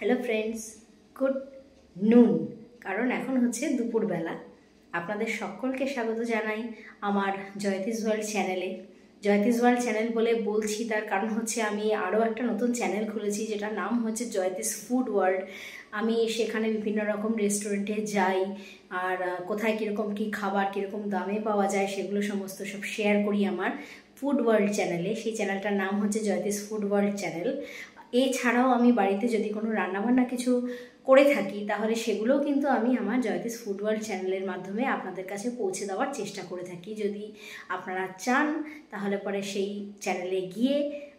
Hello friends, good নুন, কারণ এখন হচ্ছে দুপুরবেলা। আপনাদের সকলকে স্বাগত জানাই আমার জয়তিস ওয়ার্ল্ড চ্যানেলে। জয়তিস ওয়ার্ল্ড চ্যানেল বলে বলছি তার কারণ হচ্ছে আমি আরও একটা নতুন চ্যানেল খুলেছি, যেটার নাম হচ্ছে জয়তিস ফুড ওয়ার্ল্ড। আমি সেখানে বিভিন্ন রকম রেস্টুরেন্টে যাই, আর কোথায় কীরকম কী খাবার কীরকম দামে পাওয়া যায় সেগুলো সমস্ত সব শেয়ার করি আমার ফুড ওয়ার্ল্ড চ্যানেলে। সেই চ্যানেলটার নাম হচ্ছে জয়তিস ফুড ওয়ার্ল্ড চ্যানেল। এছাড়াও আমি বাড়িতে যদি কোনো রান্নাবান্না কিছু করে থাকি তাহলে সেগুলোও কিন্তু আমি আমার জয়তিস ফুড ওয়ার্ল্ড চ্যানেলের মাধ্যমে আপনাদের কাছে পৌঁছে দেওয়ার চেষ্টা করে থাকি। যদি আপনারা চান তাহলে পরে সেই চ্যানেলে গিয়ে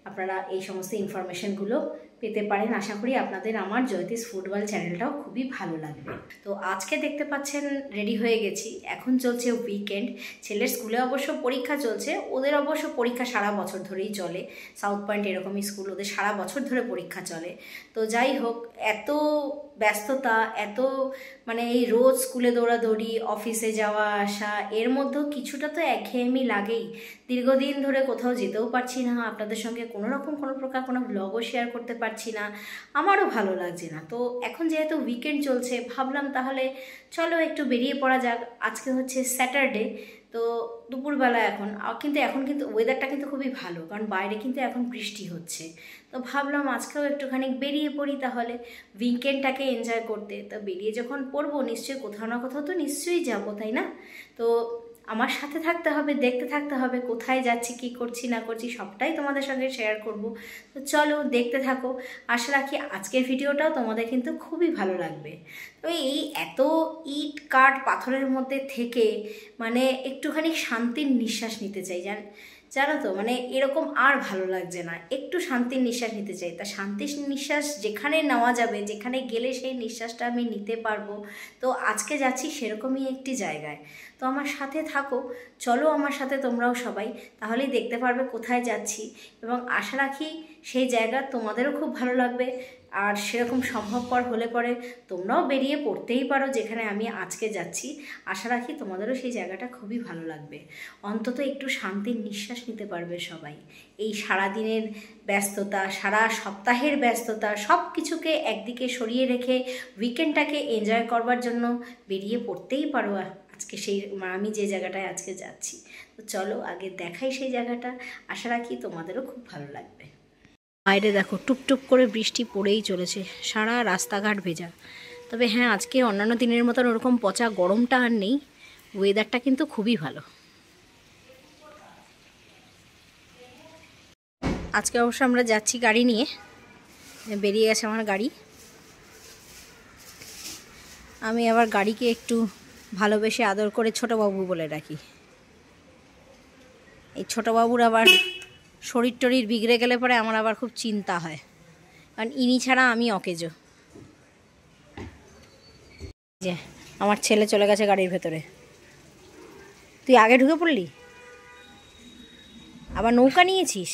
আপনারা এই সমস্ত ইনফরমেশনগুলো পেতে পারেন। আশা করি আপনাদের আমার জয়তিস ফুড ওয়ার্ল্ড চ্যানেলটাও খুবই ভালো লাগবে। তো আজকে দেখতে পাচ্ছেন রেডি হয়ে গেছি। এখন চলছে উইকেন্ড, ছেলের স্কুলে অবশ্য পরীক্ষা চলছে, ওদের অবশ্য পরীক্ষা সারা বছর ধরেই চলে। সাউথ পয়েন্ট এরকমই স্কুল, ওদের সারা বছর ধরে পরীক্ষা চলে। তো যাই হোক, এত ব্যস্ততা, এত মানে এই রোজ স্কুলে দৌড়াদৌড়ি, অফিসে যাওয়া আসা, এর মধ্যেও কিছুটা তো একঘেয়েমি লাগেই। দীর্ঘদিন ধরে কোথাও যেতেও পারছি না, আপনাদের সঙ্গে কোনো রকম কোনো প্রকার কোনো ব্লগও শেয়ার করতে পারছি না, আমারও ভালো লাগছে না। তো এখন যেহেতু উইকেন্ড চলছে, ভাবলাম তাহলে চলো একটু বেরিয়ে পড়া যাক। আজকে হচ্ছে স্যাটারডে, তো দুপুরবেলা এখন কিন্তু ওয়েদারটা কিন্তু খুবই ভালো, কারণ বাইরে কিন্তু এখন বৃষ্টি হচ্ছে। তো ভাবলাম আজকেও একটুখানি বেরিয়ে পড়ি তাহলে উইকেন্ডটাকে এনজয় করতে। তো বেরিয়ে যখন পড়বো নিশ্চয়ই কোথাও না কোথাও তো নিশ্চয়ই যাবো, তাই না? তো আমার সাথে থাকতে হবে, দেখতে থাকতে হবে কোথায় যাচ্ছি, কি করছি না করছি সবটাই তোমাদের সঙ্গে শেয়ার করব। তো চলো দেখতে থাকো। আশা রাখি আজকের ভিডিওটাও তোমাদের কিন্তু খুবই ভালো লাগবে। তো এই এত ইট কাঠ পাথরের মধ্যে থেকে মানে একটুখানি শান্তির নিঃশ্বাস নিতে চাই, জানো তো, মানে এরকম আর ভালো লাগছে না, একটু শান্তির নিঃশ্বাস নিতে চাই। তা শান্তির নিঃশ্বাস যেখানে নেওয়া যাবে, যেখানে গেলে সেই নিঃশ্বাসটা আমি নিতে পারবো, তো আজকে যাচ্ছি সেরকমই একটি জায়গায়। তো আমার সাথে থাকো, চলো আমার সাথে তোমরাও সবাই, তাহলেই দেখতে পারবে কোথায় যাচ্ছি। এবং আশা রাখি সেই জায়গা তোমাদেরও খুব ভালো লাগবে। আর সেরকম সম্ভবপর হলে পরে তোমরাও বেরিয়ে পড়তেই পারো যেখানে আমি আজকে যাচ্ছি। আশা রাখি তোমাদেরও সেই জায়গাটা খুবই ভালো লাগবে। অন্তত একটু শান্তির নিঃশ্বাস নিতে পারবে সবাই। এই সারাদিনের ব্যস্ততা, সারা সপ্তাহের ব্যস্ততা, সব কিছুকে একদিকে সরিয়ে রেখে উইকেন্ডটাকে এনজয় করবার জন্য বেরিয়ে পড়তেই পারো আজকে আমি যে জায়গাটায় আজকে যাচ্ছি। তো চলো আগে দেখাই সেই জায়গাটা, আশা রাখি তোমাদেরও খুব ভালো লাগবে। বাইরে দেখো টুপটুপ করে বৃষ্টি পড়েই চলেছে, সারা রাস্তাঘাট ভেজা। তবে হ্যাঁ, আজকে অন্যান্য দিনের মতন ওরকম পচা গরমটা আর নেই, ওয়েদারটা কিন্তু খুবই ভালো। আজকে অবশ্য আমরা যাচ্ছি গাড়ি নিয়ে, বেরিয়ে গেছে আমার গাড়ি। আমি আবার গাড়িকে একটু ভালোবেসে আদর করে ছোটোবাবু বলে ডাকি। এই ছোটোবাবুর আবার শরীর টরীর বিগড়ে গেলে পরে আমার আবার খুব চিন্তা হয়, কারণ ইনি ছাড়া আমি অকেজো। যে আমার ছেলে চলে গেছে গাড়ির ভেতরে। তুই আগে ঢুকে পড়লি, আবার নৌকা নিয়েছিস?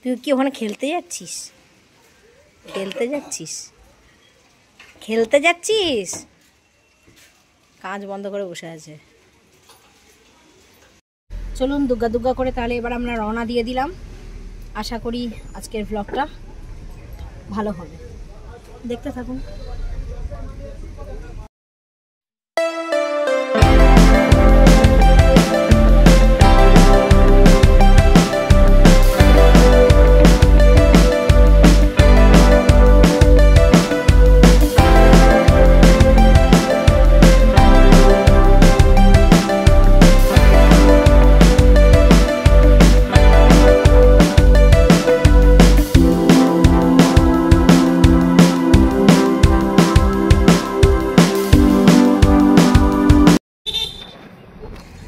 তুই কি ওখানে খেলতে যাচ্ছিস? খেলতে যাচ্ছিস? কাজ বন্ধ করে বসে আছে। চলুন দুগ্গা দুগ্গা করে তাহলে এবার আমরা রওনা দিয়ে দিলাম। আশা করি আজকের ব্লগটা ভালো হবে, দেখতে থাকুন।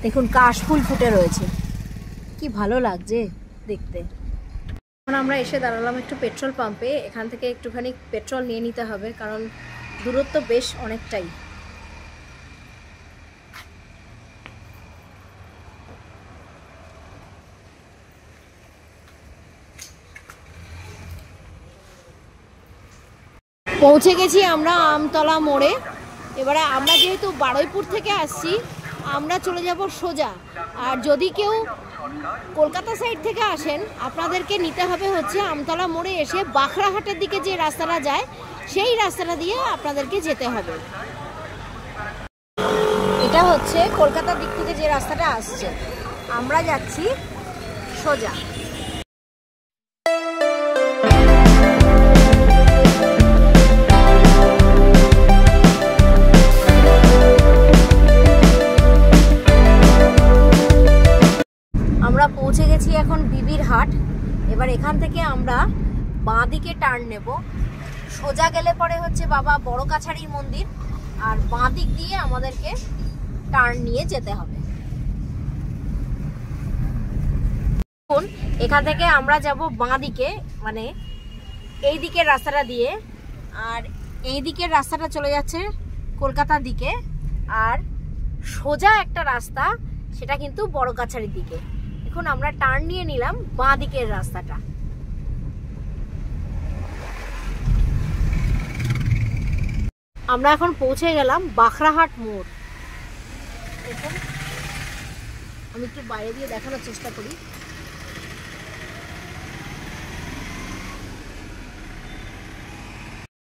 দেখুন কাশফুল ফুটে রয়েছে, কি ভালো লাগছে দেখতে। এখন আমরা এসে দাঁড়ালাম একটু পেট্রোল পাম্পে। এখান থেকে একটুখানি পেট্রোল নিয়ে নিতে হবে, কারণ দূরত্ব বেশ অনেকটাই। পৌঁছে গেছি আমরা আমতলা মোড়ে। এবারে আমরা যেহেতু বারুইপুর থেকে আসছি, আমরা চলে যাব সোজা। আর যদি কেউ কলকাতা সাইড থেকে আসেন আপনাদেরকে নিতে হবে হচ্ছে আমতলা মোড়ে এসে বাখরাহাটের দিকে যে রাস্তাটা যায় সেই রাস্তাটা দিয়ে আপনাদেরকে যেতে হবে। এটা হচ্ছে কলকাতার দিক থেকে যে রাস্তাটা আসছে, আমরা যাচ্ছি সোজা। আমরা পৌঁছে গেছি এখন বিবির হাট। এবার এখান থেকে আমরা বাঁ দিকে টার্ন নেব। সোজা গেলে পরে হচ্ছে বাবা বড় কাছারির মন্দির, আর বাঁ দিক দিয়ে আমাদেরকে টার্ন নিয়ে যেতে হবে। এখান থেকে আমরা যাব বাঁ দিকে, মানে এই দিকের রাস্তাটা দিয়ে, আর এই দিকের রাস্তাটা চলে যাচ্ছে কলকাতার দিকে, আর সোজা একটা রাস্তা সেটা কিন্তু বড় কাছারির দিকে। এখন আমরা টার্ন নিয়ে নিলাম বাঁ দিকের রাস্তাটা। আমরা এখন পৌঁছে গেলাম বাখরাহাট মোড়। দেখুন, আমি একটু বাইরে দিয়ে দেখানোর চেষ্টা করি।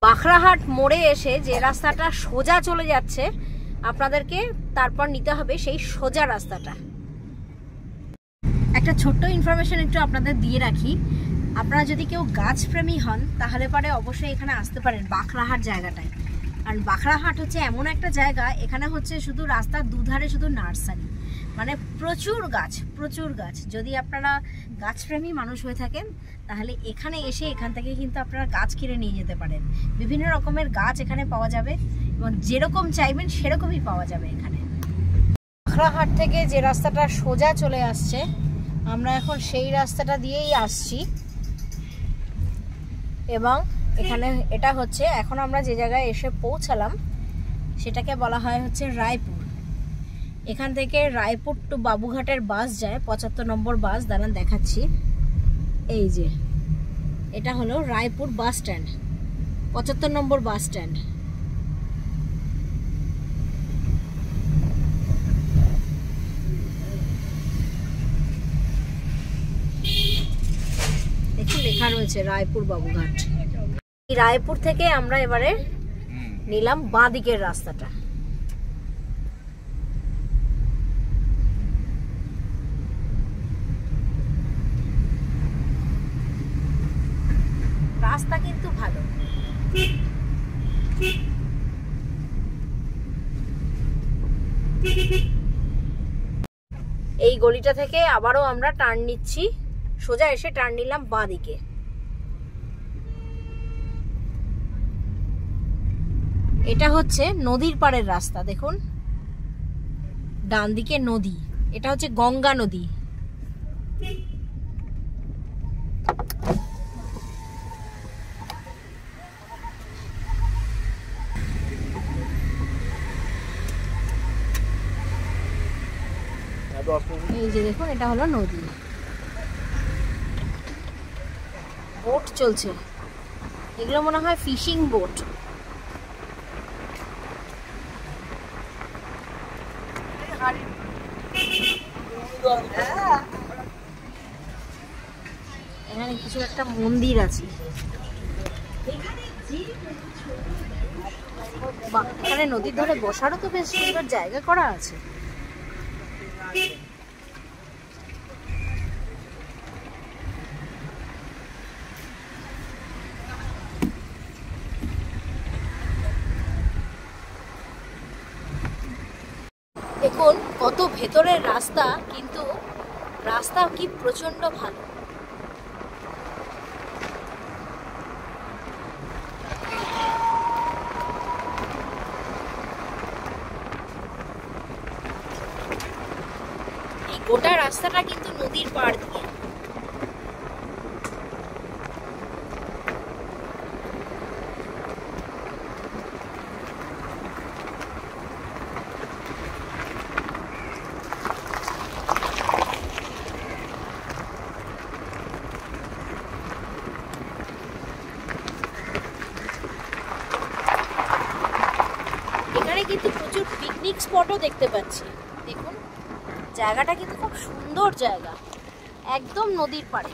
বাখরাহাট মোড়ে এসে যে রাস্তাটা সোজা চলে যাচ্ছে আপনাদেরকে তারপর নিতে হবে সেই সোজা রাস্তাটা। একটা ছোট্ট ইনফরমেশন একটু আপনাদের দিয়ে রাখি, আপনারা যদি কেউ গাছপ্রেমী হন তাহলে পরে অবশ্যই এখানে আসতে পারেন বাখরাহাট জায়গাটায়। আর বাখরাহাট হচ্ছে এমন একটা জায়গা, এখানে হচ্ছে শুধু রাস্তার দুধারে শুধু নার্সারি, মানে প্রচুর গাছ প্রচুর গাছ। যদি আপনারা গাছপ্রেমী মানুষ হয়ে থাকেন তাহলে এখানে এসে এখান থেকে কিন্তু আপনারা গাছ কিনে নিয়ে যেতে পারেন। বিভিন্ন রকমের গাছ এখানে পাওয়া যাবে এবং যেরকম চাইবেন সেরকমই পাওয়া যাবে এখানে। বাখরাহাট থেকে যে রাস্তাটা সোজা চলে আসছে আমরা এখন সেই রাস্তাটা দিয়েই আসছি, এবং এখানে এটা হচ্ছে এখন আমরা যে জায়গায় এসে পৌঁছালাম সেটাকে বলা হয় হচ্ছে রায়পুর। এখান থেকে রায়পুর টু বাবুঘাটের বাস যায়, 75 নম্বর বাস। দাঁড়ান দেখাচ্ছি, এই যে এটা হলো রায়পুর বাস স্ট্যান্ড, 75 নম্বর বাস স্ট্যান্ড। দেখুন লেখা রয়েছে রায়পুর বাবুঘাট। এই রায়পুর থেকে আমরা এবারে নিলাম বাঁ দিকের রাস্তাটা। রাস্তা কিন্তু ভালো। এই গলিটা থেকে আবারও আমরা টার্ন নিচ্ছি, সোজা এসে টার্ন নিলাম বাঁ দিকে। এটা হচ্ছে নদীর পাড়ের রাস্তা, দেখুন ডান দিকে নদী, এটা হচ্ছে গঙ্গা নদী। এই যে দেখুন এটা হলো নদী, বোট চলছে, এগুলো মনে হয় ফিশিং বোট। এখানে কিছু একটা মন্দির আছে, এখানে নদীর ধারে বসারও তো বেশ সুন্দর জায়গা করা আছে। দেখুন কত ভেতরের রাস্তা, কিন্তু রাস্তা কি প্রচন্ড ভালো। এই গোটা রাস্তাটা কিন্তু নদীর পাড় দিয়ে। এখানে কিন্তু প্রচুর পিকনিক স্পটও দেখতে পাচ্ছি, দেখুন জায়গাটা কিন্তু খুব সুন্দর জায়গা, একদম নদীর পাড়ে।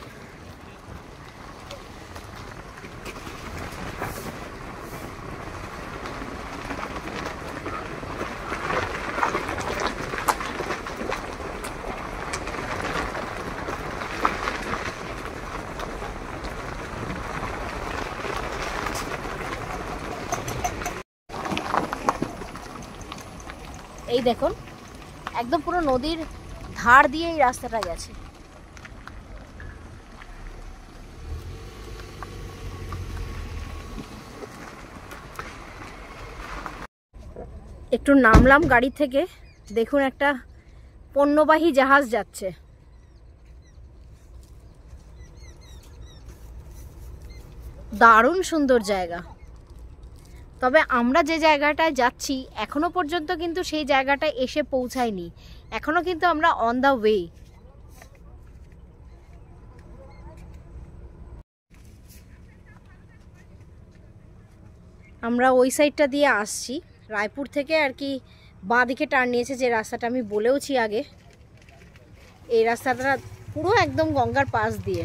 এই দেখুন একদম পুরো নদীর ধার দিয়ে এই রাস্তাটা গেছে। একটু নামলাম গাড়ি থেকে, দেখুন একটা পণ্যবাহী জাহাজ যাচ্ছে। দারুণ সুন্দর জায়গা। তবে আমরা যে জায়গাটায় যাচ্ছি এখনো পর্যন্ত কিন্তু সেই জায়গাটায় এসে পৌঁছায়নি, এখনো কিন্তু আমরা অন দ্য ওয়ে। আমরা ওই সাইডটা দিয়ে আসছি, রায়পুর থেকে আর কি বাঁ দিকে টার্ন নিয়েছে, যে রাস্তাটা আমি বলেওছি আগে। এই রাস্তাটা পুরো একদম গঙ্গার পাশ দিয়ে,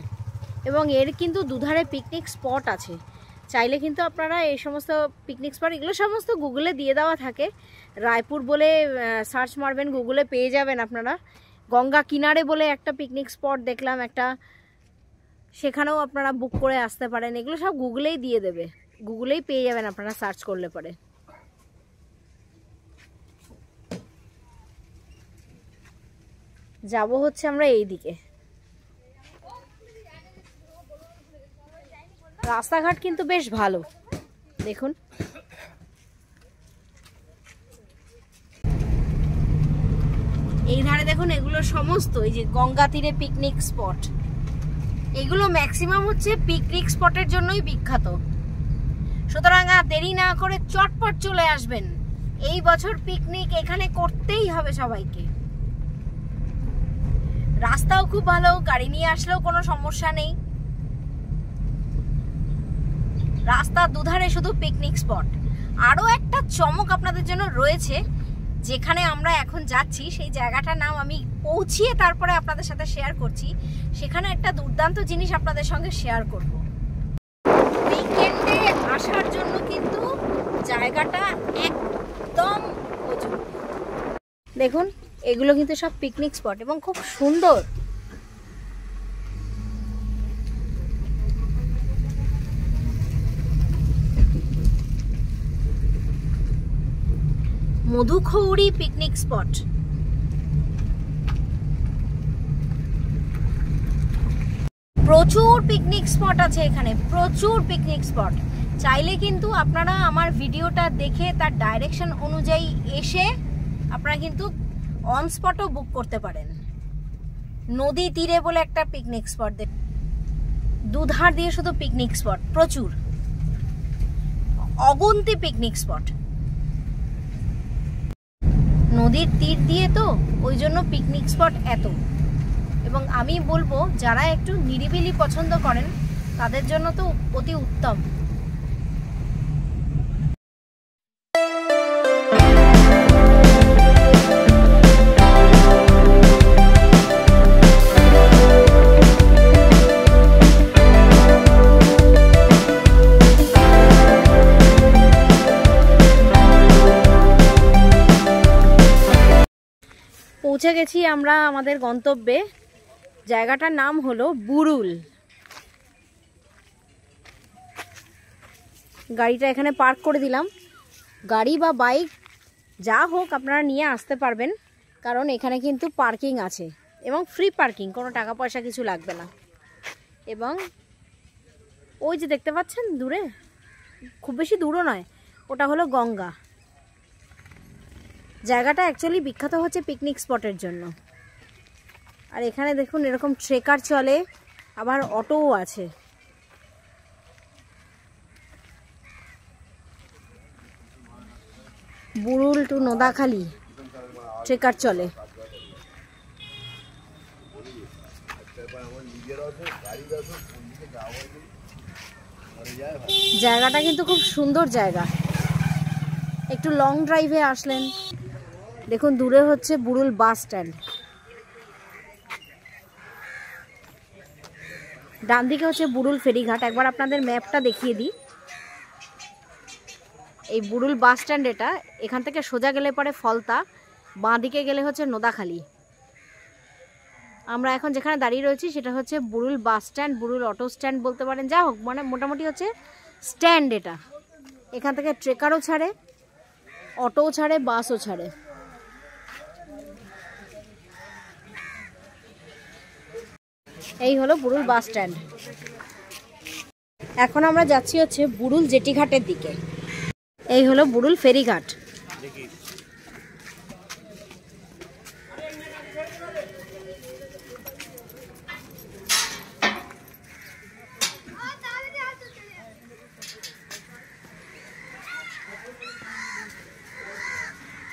এবং এর কিন্তু দুধারে পিকনিক স্পট আছে। চাইলে কিন্তু আপনারা এই সমস্ত পিকনিক স্পট, এগুলো সমস্ত গুগলে দিয়ে দেওয়া থাকে। রায়পুর বলে সার্চ মারবেন, গুগলে পেয়ে যাবেন আপনারা। গঙ্গা কিনারে বলে একটা পিকনিক স্পট দেখলাম একটা, সেখানেও আপনারা বুক করে আসতে পারেন। এগুলো সব গুগলেই দিয়ে দেবে, গুগলেই পেয়ে যাবেন আপনারা সার্চ করলে পরে। যাব হচ্ছে আমরা এই দিকে। রাস্তাঘাট কিন্তু বেশ ভালো, দেখুন। এই ধারে দেখুন এগুলো সমস্ত এই যে গঙ্গা তীরে পিকনিক স্পট, এগুলো ম্যাক্সিমাম হচ্ছে পিকনিক স্পটের জন্যই বিখ্যাত। সুতরাং আর দেরি না করে চটপট চলে আসবেন, এই বছর পিকনিক এখানে করতেই হবে সবাইকে। রাস্তাও খুব ভালো, গাড়ি নিয়ে আসলেও কোনো সমস্যা নেই। রাস্তার দুধারে শুধু পিকনিক স্পট। আরও একটা চমক আপনাদের জন্য রয়েছে, যেখানে আমরা এখন যাচ্ছি সেই জায়গাটার নাম আমি পৌঁছিয়ে তারপরে আপনাদের সাথে শেয়ার করছি। সেখানে একটা দুর্দান্ত জিনিস আপনাদের সঙ্গে শেয়ার করব। উইকেন্ডে আসার জন্য কিন্তু জায়গাটা একদম উপযুক্ত। দেখুন এগুলো কিন্তু সব পিকনিক স্পট এবং খুব সুন্দর। মধুখৌরি পিকনিক স্পট। প্রচুর পিকনিক স্পট আছে এখানে, প্রচুর পিকনিক স্পট। চাইলে কিন্তু আপনারা আমার ভিডিওটা দেখে তার ডাইরেকশন অনুযায়ী এসে আপনারা কিন্তু অন স্পটও বুক করতে পারেন। নদী তীরে বলে একটা পিকনিক স্পট, দুধার দিয়ে শুধু পিকনিক স্পট, প্রচুর অগুন্তি পিকনিক স্পট। নদীর তীর দিয়ে তো ওই জন্য পিকনিক স্পট এত। এবং আমি বলবো যারা একটু নিরিবিলি পছন্দ করেন তাদের জন্য তো অতি উত্তম। পৌঁছে গেছি আমরা আমাদের গন্তব্যে। জায়গাটার নাম হলো বুরুল। গাড়িটা এখানে পার্ক করে দিলাম। গাড়ি বা বাইক যা হোক আপনারা নিয়ে আসতে পারবেন, কারণ এখানে কিন্তু পার্কিং আছে এবং ফ্রি পার্কিং, কোনো টাকা পয়সা কিছু লাগবে না। এবং ওই যে দেখতে পাচ্ছেন দূরে, খুব বেশি দূরও নয়, ওটা হলো গঙ্গা। জায়গাটা অ্যাকচুয়ালি বিখ্যাত হচ্ছে পিকনিক স্পটের জন্য। আর এখানে দেখুন এরকম ট্রেকার চলে, আবার অটোও আছে। বুরুল টু নোদাখালী ট্রেকার চলে। জায়গাটা কিন্তু খুব সুন্দর জায়গা। একটু লং ড্রাইভে আসলেন, দেখুন দূরে হচ্ছে বুরুল বাস স্ট্যান্ড। ডান দিকে হচ্ছে বুড়ুল ফেরিঘাট। একবার আপনাদের ম্যাপটা দেখিয়ে দিই। এই বুড়ুল বাস স্ট্যান্ড, এটা এখান থেকে সোজা গেলে পরে ফলতা, বাঁ দিকে গেলে হচ্ছে নোদাখালী। আমরা এখন যেখানে দাঁড়িয়ে রয়েছি সেটা হচ্ছে বুড়ুল বাস স্ট্যান্ড, বুড়ুল অটো স্ট্যান্ড বলতে পারেন, যা হোক মানে মোটামুটি হচ্ছে স্ট্যান্ড এটা। এখান থেকে ট্রেকারও ছাড়ে, অটোও ছাড়ে, বাসও ছাড়ে। এই হলো বুড়ুল বাস স্ট্যান্ড। এখন আমরা যাচ্ছি হচ্ছে বুড়ুল জেটিঘাটের দিকে। এই হলো বুড়ুল ফেরিঘাট।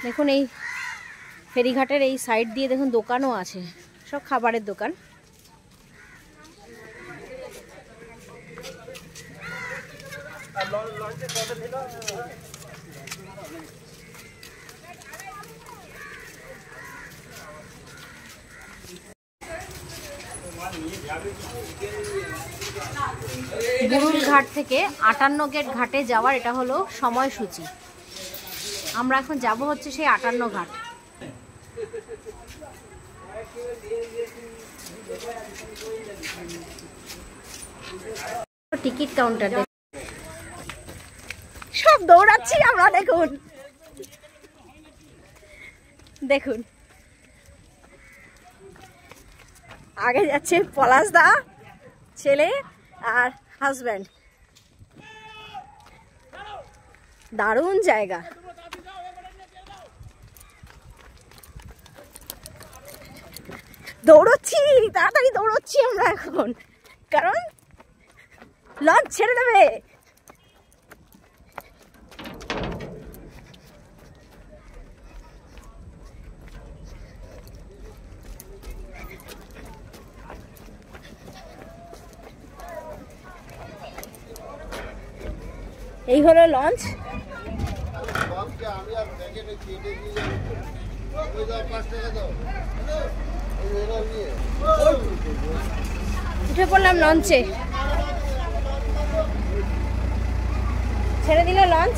দেখুন এই ফেরিঘাটের এই সাইড দিয়ে দেখুন দোকানও আছে, সব খাবারের দোকান। বুড়ুল ঘাট থেকে 58 গেট ঘাটে যাওয়ার এটা হলো সময়সূচি। আমরা এখন যাব হচ্ছে সেই 58 ঘাট। টিকিট কাউন্টার সব দৌড়াচ্ছি আমরা। দেখুন দেখুন আগে যাচ্ছে পলাশ দা, ছেলে আর হাজব্যান্ড। দারুণ জায়গা। দৌড়চ্ছি, তাড়াতাড়ি দৌড়চ্ছি আমরা এখন, কারণ লঞ্চ ছেড়ে দেবে। এই হলো লঞ্চ। উঠে পড়লাম লঞ্চে, ছেড়ে দিল লঞ্চ।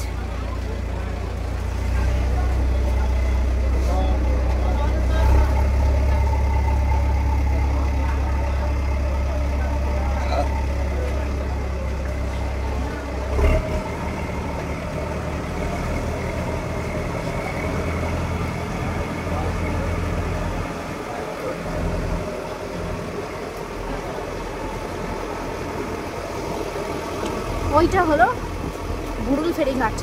ওইটা হলো বুড়ুল ফেরিঘাট।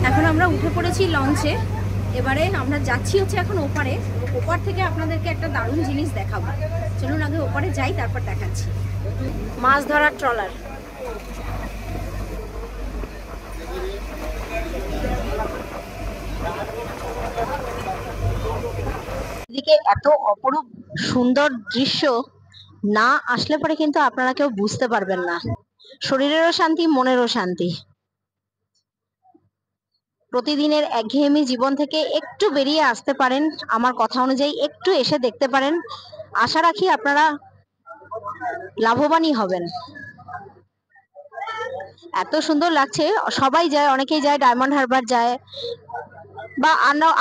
এখন আমরা উঠে পড়েছি লঞ্চে। এবারে আমরা যাচ্ছি হচ্ছে এখন ওপারে। ওপার থেকে আপনাদেরকে একটা দারুণ জিনিস দেখাবো। চলুন আগে ওপারে যাই, তারপর দেখাচ্ছি। মাছ ধরার ট্রলার। এদিকে এত অপরূপ সুন্দর দৃশ্য, না আসলে পরে কিন্তু আপনারা কেউ বুঝতে পারবেন না। শরীরেরও শান্তি, মনেরও শান্তি। প্রতিদিনের একঘেয়েমি জীবন থেকে একটু বেরিয়ে আসতে পারেন, আমার কথা অনুযায়ী একটু এসে দেখতে পারেন। আশা রাখি আপনারা লাভবানই হবেন। এত সুন্দর লাগছে। সবাই যায়, অনেকেই যায়, ডায়মন্ড হারবার যায়, বা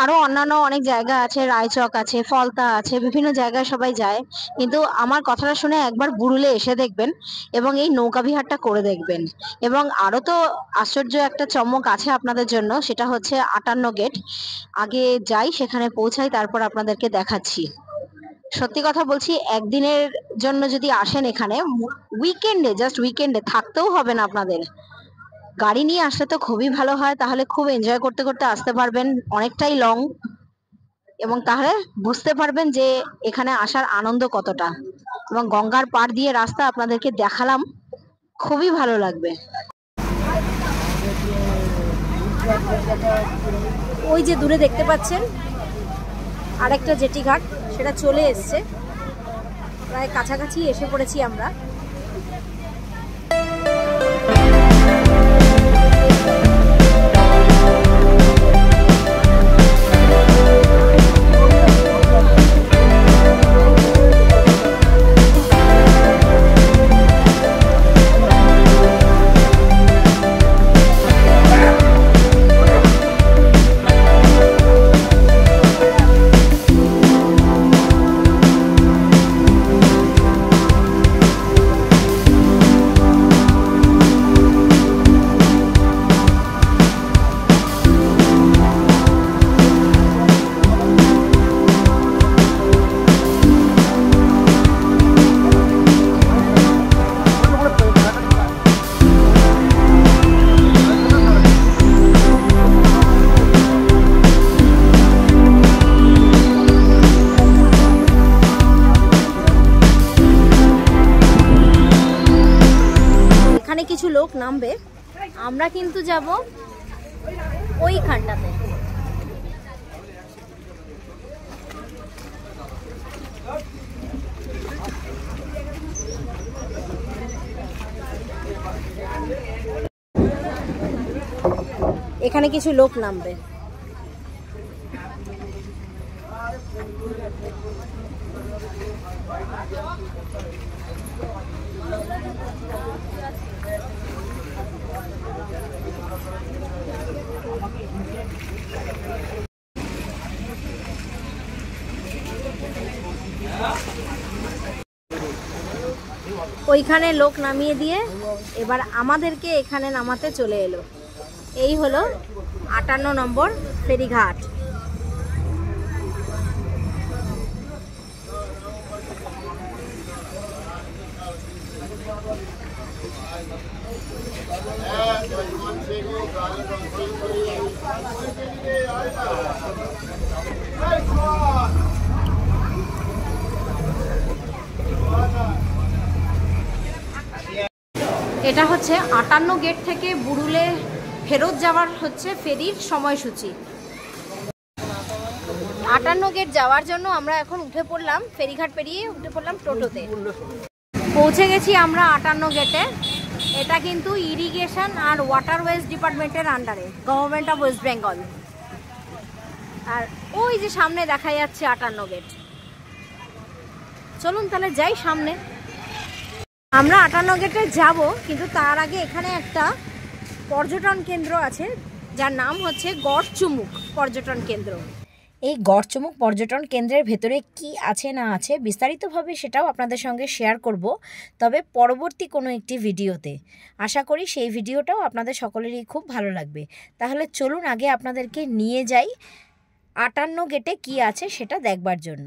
আরো অন্যান্য অনেক জায়গা আছে, রায়চক আছে, ফলতা আছে, বিভিন্ন জায়গায় সবাই যায়। কিন্তু আমার কথাটা শুনে একবার বুড়ুলে এসে দেখবেন এবং এই নৌকা বিহারটা করে দেখবেন। এবং আরো তো আশ্চর্য একটা চমক আছে আপনাদের জন্য, সেটা হচ্ছে 58 গেট। আগে যাই, সেখানে পৌঁছাই, তারপর আপনাদেরকে দেখাচ্ছি। সত্যি কথা বলছি, একদিনের জন্য যদি আসেন এখানে, উইকেন্ডে, জাস্ট উইকেন্ডে, থাকতেও হবে না আপনাদের। গাড়ি নিয়ে আসলে তো খুবই ভালো হয়, তাহলে খুব এনজয় করতে করতে আসতে পারবেন। অনেকটাই লং, এবং তাহলে বুঝতে পারবেন যে এখানে আসার আনন্দ কতটা। এবং গঙ্গার পাড় দিয়ে রাস্তা আপনাদেরকে দেখালাম, খুবই ভালো লাগবে। ওই যে দূরে দেখতে পাচ্ছেন আরেকটা জেটি ঘাট, সেটা চলে এসছে, প্রায় কাছাকাছি এসে পড়েছি আমরা। এখানে কিছু লোক নামবে, আমরা কিন্তু যাব ওইখানটাতে। এখানে কিছু লোক নামবে। ওইখানে লোক নামিয়ে দিয়ে এবার আমাদেরকে এখানে নামাতে চলে এলো। এই হলো 58 নম্বর ফেরিঘাট। এটা হচ্ছে 58 গেট থেকে বুড়ুলে ফেরত যাওয়ার হচ্ছে ফেরির সময়সূচি। 58 গেট যাওয়ার জন্য আমরা এখন উঠে পড়লাম, ফেরিঘাট পেরিয়ে উঠে পড়লাম টোটোতে। পৌঁছে গেছি আমরা 58 গেটে। এটা কিন্তু ইরিগেশন আর ওয়াটারওয়েজ ডিপার্টমেন্টের আন্ডারে, গভর্নমেন্ট অফ ওয়েস্ট বেঙ্গল। আর ওই যে সামনে দেখা যাচ্ছে 58 গেট। চলুন তাহলে যাই সামনে। আমরা 58 গেটে যাব, কিন্তু তার আগে এখানে একটা পর্যটন কেন্দ্র আছে যার নাম হচ্ছে গড়চুমুক পর্যটন কেন্দ্র। এই গড়চুমুক পর্যটন কেন্দ্রের ভেতরে কি আছে না আছে বিস্তারিতভাবে সেটাও আপনাদের সঙ্গে শেয়ার করব, তবে পরবর্তী কোনো একটি ভিডিওতে। আশা করি সেই ভিডিওটাও আপনাদের সকলেরই খুব ভালো লাগবে। তাহলে চলুন আগে আপনাদেরকে নিয়ে যাই 58 গেটে কি আছে সেটা দেখবার জন্য।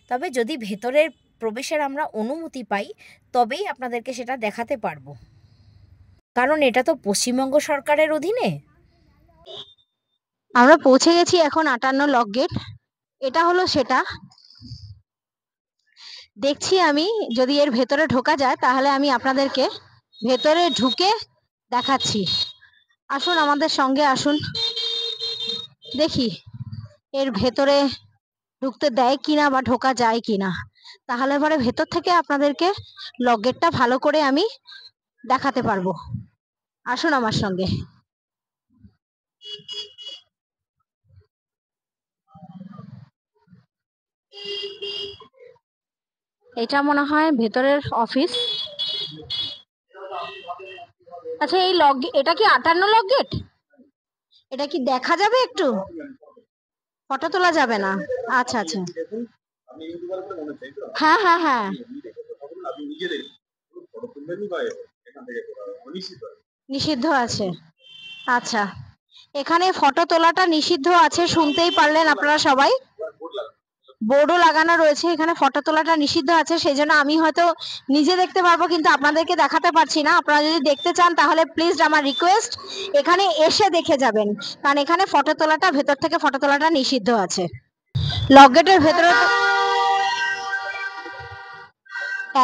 তবে যদি ভেতরের প্রবেশের আমরা অনুমতি পাই তবেই আপনাদেরকে সেটা দেখাতে পারবো, কারণ এটা তো পশ্চিমবঙ্গ সরকারের অধীনে। আমরা পৌঁছে গেছি এখন 58 লক গেট। এটা হলো সেটা। দেখছি আমি যদি এর ভেতরে ঢোকা যায় তাহলে আমি আপনাদেরকে ভেতরে ঢুকে দেখাচ্ছি। আসুন আমাদের সঙ্গে আসুন, দেখি এর ভেতরে ঢুকতে দেয় কিনা বা ঢোকা যায় কিনা। তাহলে পরে ভেতর থেকে আপনাদেরকে লক গেটটা ভালো করে আমি দেখাতে পারবো। আসুন আমার সঙ্গে। এটা মনে হয় ভেতরের অফিস। আচ্ছা, এই এটা কি 58 লক গেট? এটা কি দেখা যাবে? একটু ফটো তোলা যাবে না? আচ্ছা আচ্ছা, হ্যাঁ হ্যাঁ হ্যাঁ, নিষিদ্ধ আছে। আচ্ছা, এখানে ফটো তোলাটা নিষিদ্ধ আছে, শুনতেই পারলেন আপনারা সবাই। বোর্ডও লাগানো রয়েছে, এখানে ফটো তোলাটা নিষিদ্ধ আছে। সেই জন্য আমি হয়তো নিজে দেখতে পারবো কিন্তু আপনাদেরকে দেখাতে পারছি না। আপনারা যদি দেখতে চান তাহলে প্লিজ আমার রিকোয়েস্ট এখানে এসে দেখে যাবেন, কারণ এখানে ফটো তোলাটা, ভেতর থেকে ফটো তোলাটা নিষিদ্ধ আছে। লক গেটের ভেতরে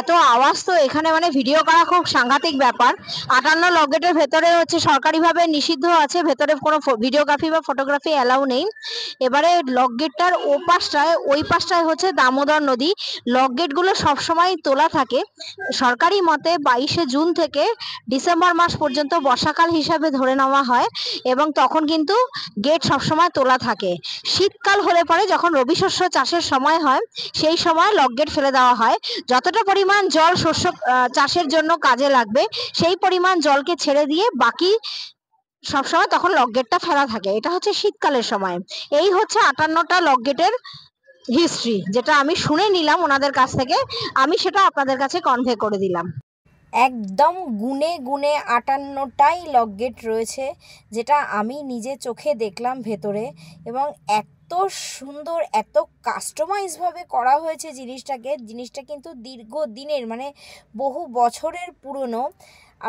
এত আওয়াজ, তো এখানে মানে ভিডিও করা খুব সাংঘাতিক ব্যাপার। 58 লক গেটের ভেতরে হচ্ছে সরকারিভাবে নিষিদ্ধ আছে, ভেতরে কোনো ভিডিওগ্রাফি বা ফটোগ্রাফি অ্যালাউ নেই। এবারে লক গেটটার ওই পাশটায় হচ্ছে দামোদর নদী। লক গেটগুলো সবসময় তোলা থাকে। সরকারি মতে 22শে জুন থেকে ডিসেম্বর মাস পর্যন্ত বর্ষাকাল হিসাবে ধরে নেওয়া হয়, এবং তখন কিন্তু গেট সবসময় তোলা থাকে। শীতকাল হলে পরে যখন রবি শস্য চাষের সময় হয় সেই সময় লক গেট ফেলে দেওয়া হয়। যতটা পরিমাণ জল শস্য চাষের জন্য কাজে লাগবে সেই পরিমাণ জলকে ছেড়ে দিয়ে বাকি সবসময় তখন লক গেটটা ফেলা থাকে। এটা হচ্ছে শীতকালের সময়। এই হচ্ছে 58টা লক গেটের হিস্ট্রি, যেটা আমি শুনে নিলাম ওনাদের কাছ থেকে, আমি সেটা আপনাদের কাছে কনভে করে দিলাম। একদম গুনে গুনে 58টাই লক গেট রয়েছে, যেটা আমি নিজে চোখে দেখলাম ভেতরে। এবং এত এত সুন্দর, এত কাস্টমাইজভাবে করা হয়েছে জিনিসটা কিন্তু দীর্ঘদিনের, মানে বহু বছরের পুরনো।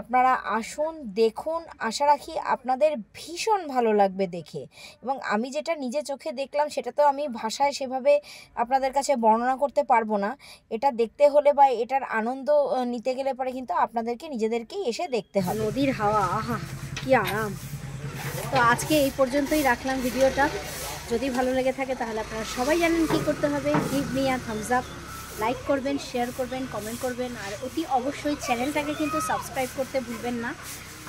আপনারা আসুন, দেখুন, আশা রাখি আপনাদের ভীষণ ভালো লাগবে দেখে। এবং আমি যেটা নিজে চোখে দেখলাম সেটা তো আমি ভাষায় সেভাবে আপনাদের কাছে বর্ণনা করতে পারবো না। এটা দেখতে হলে বা এটার আনন্দ নিতে গেলে পরে কিন্তু আপনাদেরকে নিজেদেরকেই এসে দেখতে হবে। নদীর হাওয়া, আহা কি আরাম। তো আজকে এই পর্যন্তই রাখলাম ভিডিওটা। যদি ভালো লেগে থাকে তাহলে আপনারা সবাই জানেন কী করতে হবে। Give me a Thums up, like করবেন, শেয়ার করবেন, কমেন্ট করবেন, আর অতি অবশ্যই চ্যানেলটাকে কিন্তু সাবস্ক্রাইব করতে ভুলবেন না।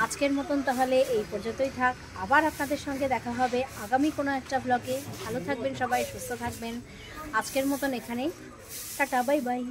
আজকের মতন তাহলে এই পর্যন্তই থাক। আবার আপনাদের সঙ্গে দেখা হবে আগামী কোনো একটা ব্লগে। ভালো থাকবেন সবাই, সুস্থ থাকবেন। আজকের মতন এখানেই টাটা, বাই বাই।